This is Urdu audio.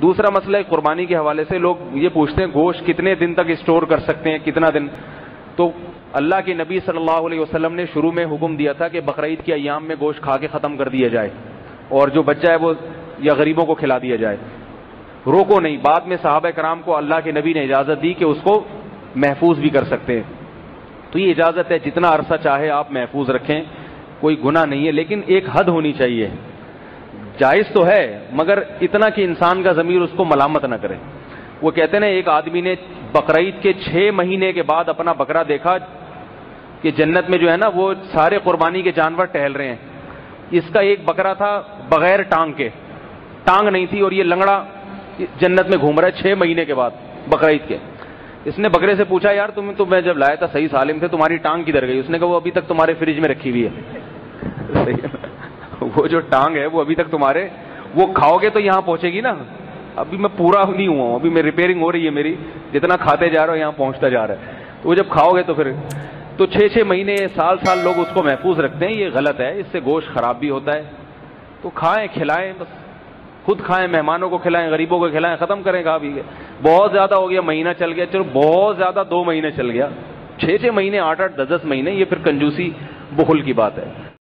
دوسرا مسئلہ قربانی کے حوالے سے لوگ یہ پوچھتے ہیں گوشت کتنے دن تک اسٹور کر سکتے ہیں, کتنا دن. تو اللہ کے نبی صلی اللہ علیہ وسلم نے شروع میں حکم دیا تھا کہ بقرعید کے ایام میں گوشت کھا کے ختم کر دیا جائے, اور جو بچہ ہے وہ یا غریبوں کو کھلا دیا جائے, روکو نہیں. بعد میں صحابہ کرام کو اللہ کے نبی نے اجازت دی کہ اس کو محفوظ بھی کر سکتے ہیں. تو یہ اجازت ہے, جتنا عرصہ چاہے آپ محفوظ رکھیں, کوئی گناہ نہیں ہے, لیکن ایک حد ہونی چاہیے. جائز تو ہے مگر اتنا کہ انسان کا ضمیر اس کو ملامت نہ کرے. وہ کہتے ہیں ایک آدمی نے بقرعید کے 6 مہینے کے بعد اپنا بکرا دیکھا کہ جنت میں جو ہے نا وہ سارے قربانی کے جانور ٹہل رہے ہیں, اس کا ایک بکرا تھا بغیر ٹانگ کے, ٹانگ نہیں تھی, اور یہ لنگڑا جنت میں گھوم رہا ہے 6 مہینے کے بعد بقرعید کے. اس نے بکرے سے پوچھا یار تم تو میں جب لایا تھا صحیح سالم تھے, تمہاری ٹانگ کدھر گئی؟ اس نے کہا وہ ابھی تک تمہارے فریج میں رکھی ہوئی ہے. وہ جو ٹانگ ہے وہ ابھی تک تمہارے, وہ کھاؤ گے تو یہاں پہنچے گی نا. ابھی میں پورا نہیں ہوا ہوں, ابھی میں ریپیئرنگ ہو رہی ہے میری, جتنا کھاتے جا رہا ہوں یہاں پہنچتا جا رہا ہے. تو وہ جب کھاؤ گے تو پھر تو 6 مہینے سال لوگ اس کو محفوظ رکھتے ہیں, یہ غلط ہے. اس سے گوشت خراب بھی ہوتا ہے. تو کھائیں کھلائیں, بس خود کھائیں, مہمانوں کو کھلائیں, غریبوں کو کھلائیں, ختم کریں کھا بھی. بہت زیادہ ہو گیا, مہینہ چل گیا, چلو بہت زیادہ 2 مہینے چل گیا, 6 مہینے 8 10 مہینے, یہ پھر کنجوسی بخل کی بات ہے.